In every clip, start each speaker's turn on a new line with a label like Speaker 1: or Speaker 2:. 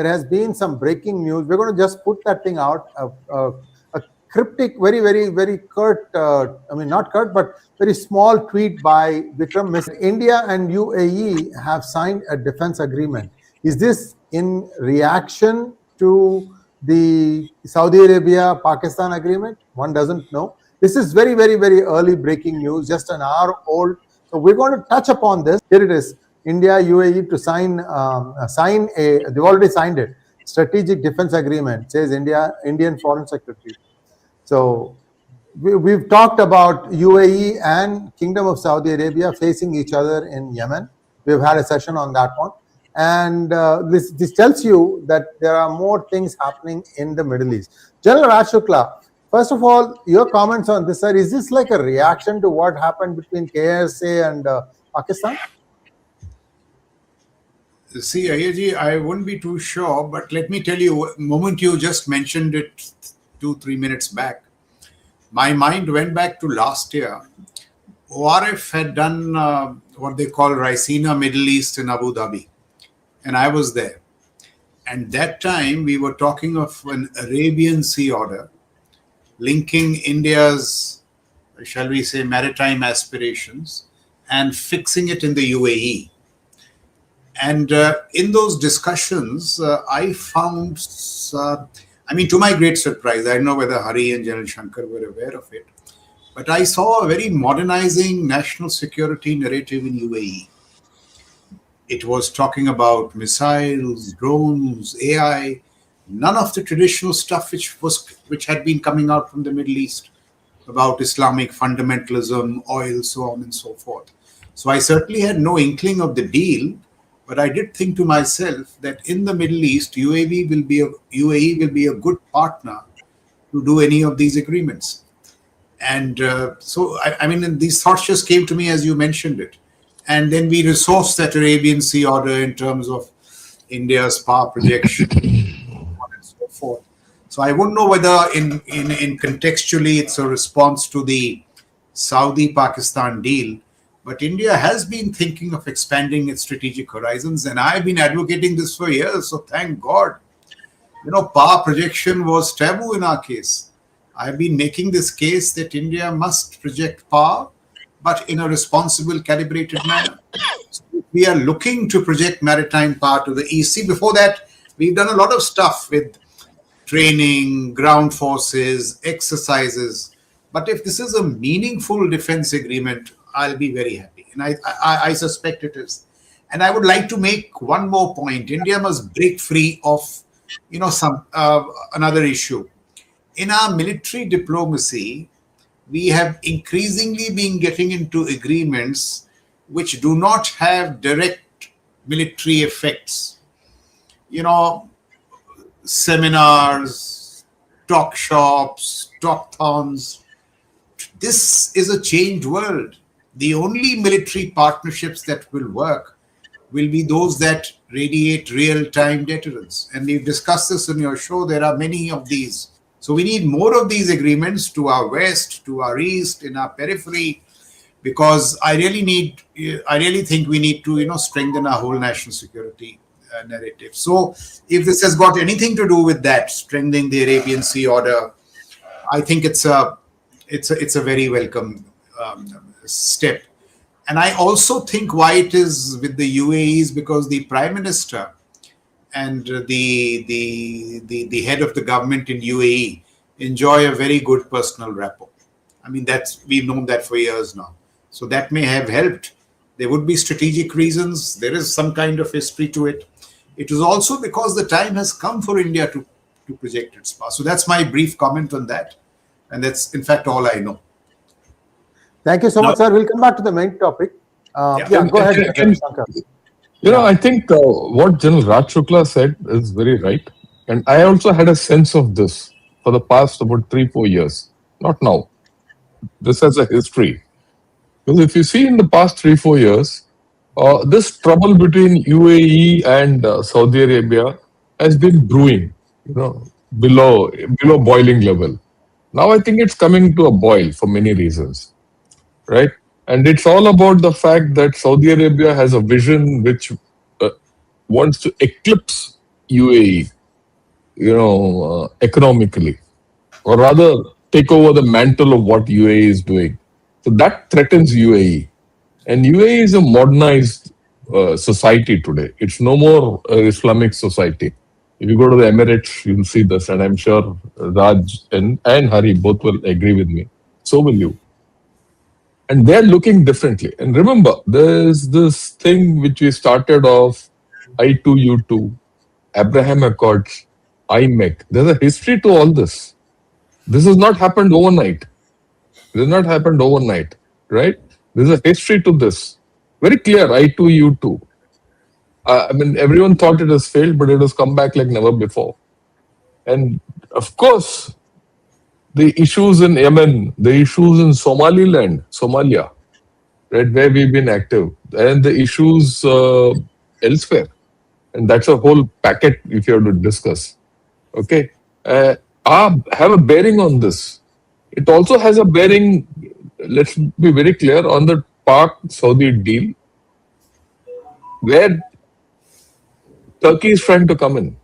Speaker 1: there has been some breaking news. We're going to just put that thing out. A cryptic, very curt, I mean, not curt, but very small tweet by Vikram. India and UAE have signed a defense agreement. Is this in reaction to the Saudi Arabia-Pakistan agreement? One doesn't know. This is very early breaking news, just an hour old. So we're going to touch upon this. Here it is. India, UAE to they've already signed it. Strategic Defense Agreement, says Indian Foreign Secretary. So we've talked about UAE and Kingdom of Saudi Arabia facing each other in Yemen. We've had a session on that one. And this tells you that there are more things happening in the Middle East. General Raj Shukla, first of all, your comments on this, sir. Is this like a reaction to what happened between KSA and Pakistan?
Speaker 2: See, Ayyaji, I wouldn't be too sure, but let me tell you, the moment you just mentioned it 2-3 minutes back, my mind went back to last year. ORF had done what they call Raisina Middle East in Abu Dhabi, and I was there. And that time we were talking of an Arabian Sea order linking India's, shall we say, maritime aspirations and fixing it in the UAE. And in those discussions, I found, I mean, to my great surprise, I don't know whether Hari and General Shankar were aware of it, but I saw a very modernizing national security narrative in UAE. It was talking about missiles, drones, AI, none of the traditional stuff which had been coming out from the Middle East about Islamic fundamentalism, oil, so on and so forth. So I certainly had no inkling of the deal. But I did think to myself that in the Middle East, UAE will be a good partner to do any of these agreements. And so, I mean, these thoughts just came to me as you mentioned it. And then we resourced that Arabian Sea order in terms of India's power projection, and so forth. So I wouldn't know whether in contextually it's a response to the Saudi-Pakistan deal. But India has been thinking of expanding its strategic horizons, and I've been advocating this for years, so thank God. You know, power projection was taboo in our case. I've been making this case that India must project power, but in a responsible, calibrated manner. So we are looking to project maritime power to the east. See, before that, we've done a lot of stuff with training, ground forces, exercises. But if this is a meaningful defense agreement, I'll be very happy. And I suspect it is. And I would like to make one more point. India must break free of, you know, another issue. In our military diplomacy, we have increasingly been getting into agreements which do not have direct military effects. You know, seminars, talk shops, talkathons. This is a changed world. The only military partnerships that will work will be those that radiate real-time deterrence. And we've discussed this in your show. There are many of these. So we need more of these agreements to our west, to our east, in our periphery, because I really think we need to, you know, strengthen our whole national security narrative. So if this has got anything to do with that, strengthening the Arabian Sea order, I think it's a very welcome step. And I also think why it is with the UAE is because the Prime Minister and the head of the government in UAE enjoy a very good personal rapport. I mean, we've known that for years now. So that may have helped. There would be strategic reasons. There is some kind of history to it. It is also because the time has come for India to project its power. So that's my brief comment on that. And that's, in fact, all I know.
Speaker 1: Thank you so much, sir. We'll come back to the main topic. Go ahead.
Speaker 3: You know, I think what General Raj Shukla said is very right. And I also had a sense of this for the past about 3-4 years. Not now. This has a history. Because if you see in the past 3-4 years, this trouble between UAE and Saudi Arabia has been brewing, you know, below boiling level. Now I think it's coming to a boil for many reasons, right? And it's all about the fact that Saudi Arabia has a vision which wants to eclipse UAE, economically, or rather take over the mantle of what UAE is doing. So that threatens UAE. And UAE is a modernized society today. It's no more Islamic society. If you go to the Emirates, you'll see this, and I'm sure Raj and Hari both will agree with me. So will you. And they're looking differently. And remember, there's this thing which we started off, I2U2, Abraham Accords, IMAC. There's a history to all this. This has not happened overnight. This has not happened overnight, right? There's a history to this. Very clear, I2U2. Everyone thought it has failed, but it has come back like never before. And of course, the issues in Yemen, the issues in Somalia, right, where we've been active, and the issues elsewhere. And that's a whole packet if you have to discuss. Okay. Have a bearing on this. It also has a bearing, let's be very clear, on the Pak-Saudi deal, where Turkey is trying to come in.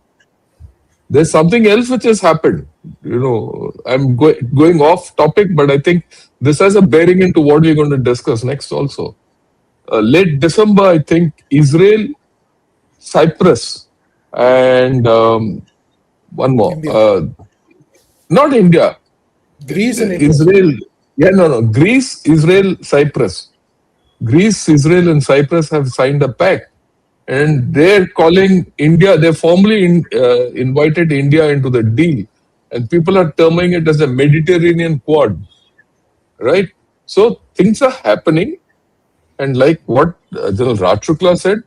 Speaker 3: There's something else which has happened. I'm going off topic, but I think this has a bearing into what we're going to discuss next also. Late December, I think Israel, Cyprus, and one more.
Speaker 4: India.
Speaker 3: Not India.
Speaker 4: Greece and
Speaker 3: Israel. Greece, Israel, Cyprus. Greece, Israel, and Cyprus have signed a pact. And they're calling India, they formally invited India into the deal. And people are terming it as a Mediterranean Quad. Right? So things are happening. And like what General Raj Shukla said,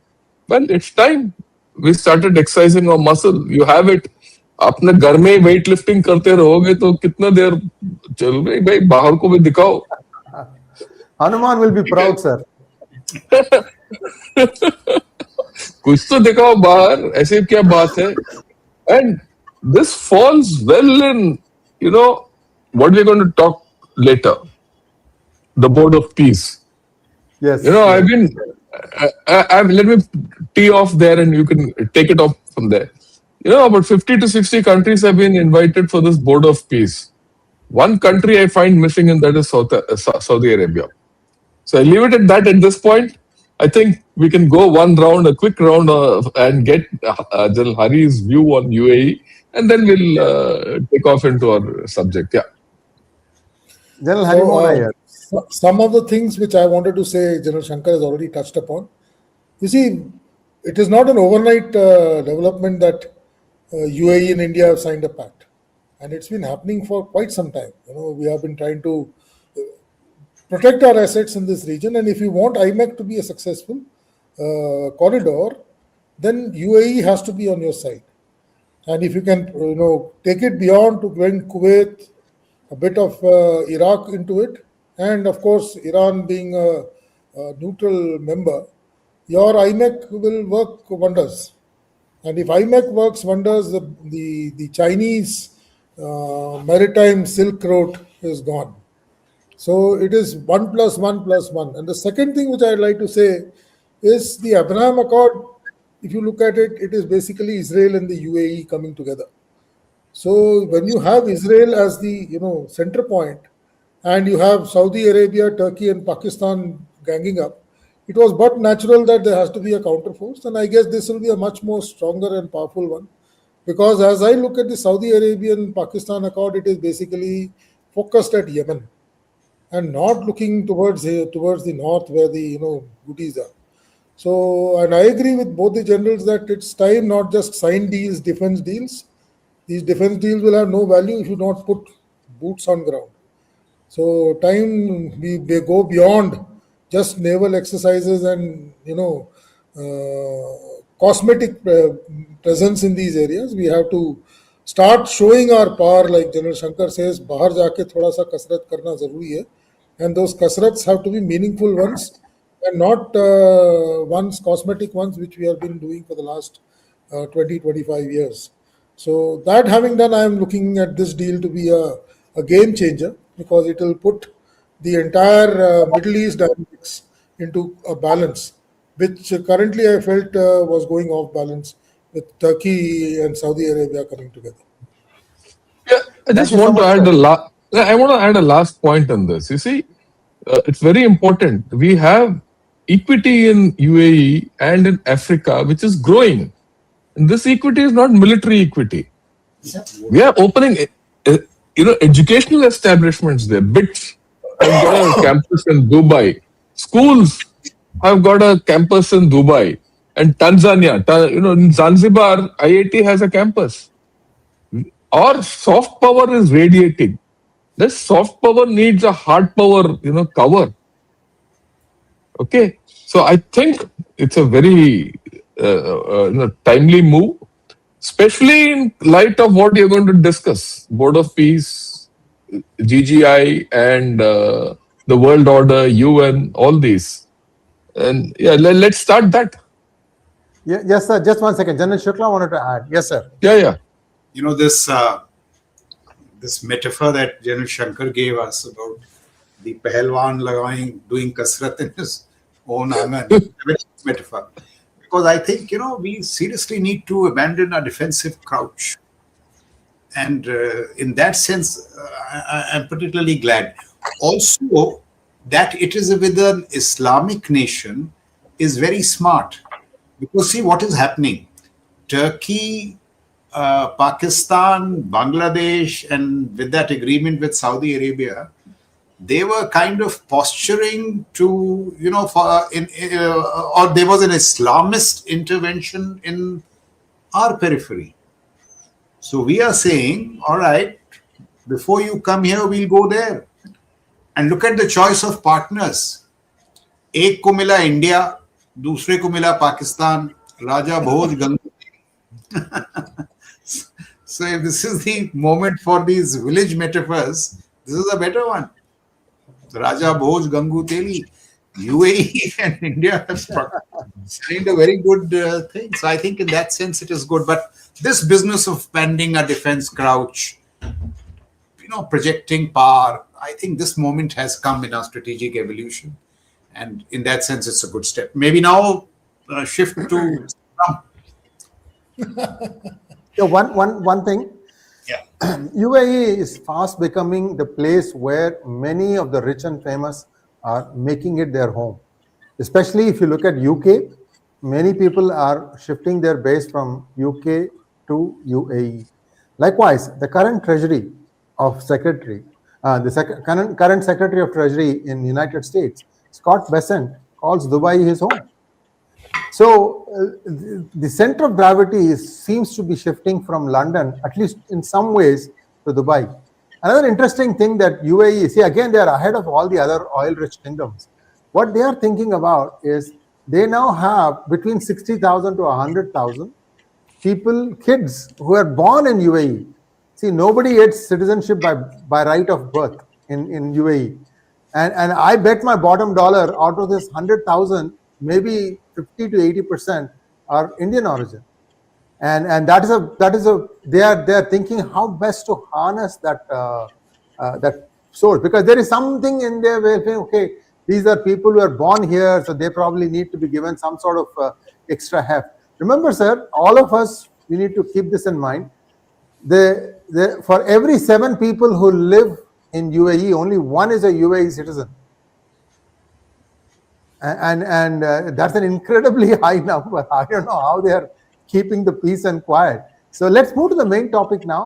Speaker 3: well, it's time. We started exercising our muscle. You have it. अपने घर में weight lifting करते रहोगे तो कितना देर चलोगे भाई, बाहर को भी दिखाओ.
Speaker 1: Hanuman will be proud, sir.
Speaker 3: कुछ तो दिखाओ बाहर, ऐसे क्या बात है? And this falls well in, what we're going to talk later, the Board of Peace.
Speaker 1: Yes.
Speaker 3: I've been, let me tee off there and you can take it off from there. About 50 to 60 countries have been invited for this Board of Peace. One country I find missing, and that is Saudi Arabia. So I leave it at that at this point. I think we can go a quick round and get General Hari's view on UAE, and then we'll take off into our subject. Yeah.
Speaker 1: General Hari Mona here.
Speaker 4: Some of the things which I wanted to say, General Shankar has already touched upon. You see, it is not an overnight development that UAE and India have signed a pact, and it's been happening for quite some time. We have been trying to protect our assets in this region, and if you want IMAC to be a successful corridor, then UAE has to be on your side. And if you can, take it beyond to bring Kuwait, a bit of Iraq into it, and of course Iran being a neutral member, your IMAC will work wonders. And if IMAC works wonders, the Chinese maritime Silk Road is gone. So it is 1 + 1 + 1. And the second thing which I'd like to say is the Abraham Accord. If you look at it, it is basically Israel and the UAE coming together. So when you have Israel as the center point, and you have Saudi Arabia, Turkey, and Pakistan ganging up, it was but natural that there has to be a counterforce. And I guess this will be a much more stronger and powerful one, because as I look at the Saudi Arabian-Pakistan Accord, it is basically focused at Yemen and not looking towards the north where the Houthis are. So, and I agree with both the generals that it's time not just sign deals, defense deals. These defense deals will have no value if you don't put boots on ground. So time they go beyond just naval exercises and cosmetic presence in these areas. We have to start showing our power, like General Shankar says, bahar jaake thoda sa kasrat karna zaruri hai, and those kasrats have to be meaningful ones and not cosmetic ones, which we have been doing for the last 20-25 years. So that having done, I am looking at this deal to be a game changer, because it will put the entire Middle East dynamics into a balance, which currently I felt was going off balance with Turkey and Saudi Arabia coming together.
Speaker 3: Yeah, I just
Speaker 1: you so
Speaker 3: want to
Speaker 1: much,
Speaker 3: add
Speaker 1: sir.
Speaker 3: I want to add a last point on this. You see, it's very important. We have equity in UAE and in Africa, which is growing. And this equity is not military equity. We are opening, educational establishments there. BITS have got a campus in Dubai. Schools have got a campus in Dubai. And Tanzania, in Zanzibar, IIT has a campus. Our soft power is radiating. This soft power needs a hard power, cover. Okay, so I think it's a very timely move, especially in light of what you're going to discuss: Board of Peace, GGI, and the World Order, UN, all these. And yeah, let's start that.
Speaker 1: Yeah, yes, sir. Just 1 second. General Shukla wanted to add. Yes, sir.
Speaker 3: Yeah.
Speaker 2: This metaphor that General Shankar gave us about the Pahalwan doing kasrat in his own angan, metaphor. Because I think, we seriously need to abandon our defensive crouch. And in that sense, I'm particularly glad. Also, that it is with an Islamic nation is very smart. Because see what is happening. Turkey, Pakistan, Bangladesh, and with that agreement with Saudi Arabia, they were kind of posturing to, or there was an Islamist intervention in our periphery. So we are saying, all right, before you come here, we'll go there. And look at the choice of partners. एक को मिला India, दूसरे को मिला पाकिस्तान, राजा भोज Ganga. So if this is the moment for these village metaphors, this is a better one. Raja Bhoj Gangu Teli, UAE and India have signed a very good thing. So I think in that sense it is good. But this business of bending a defense crouch, projecting power, I think this moment has come in our strategic evolution. And in that sense, it's a good step. Maybe now shift to Trump.
Speaker 1: Yeah, one thing.
Speaker 2: Yeah.
Speaker 1: UAE is fast becoming the place where many of the rich and famous are making it their home. Especially if you look at UK, many people are shifting their base from UK to UAE. Likewise, the current Treasury of Secretary, current Secretary of Treasury in the United States, Scott Bessent, calls Dubai his home. So the center of gravity seems to be shifting from London, at least in some ways, to Dubai. Another interesting thing that UAE, see again, they are ahead of all the other oil-rich kingdoms. What they are thinking about is they now have between 60,000 to 100,000 people, kids who are born in UAE. See, nobody gets citizenship by right of birth in UAE. And I bet my bottom dollar out of this 100,000, maybe 50 to 80% are Indian origin. And that is a they are thinking how best to harness that source, because there is something in there where, okay, these are people who are born here, so they probably need to be given some sort of extra heft. Remember, sir, all of us, we need to keep this in mind. For every 7 people who live in UAE, only 1 is a UAE citizen. And that's an incredibly high number. I don't know how they are keeping the peace and quiet. So let's move to the main topic now.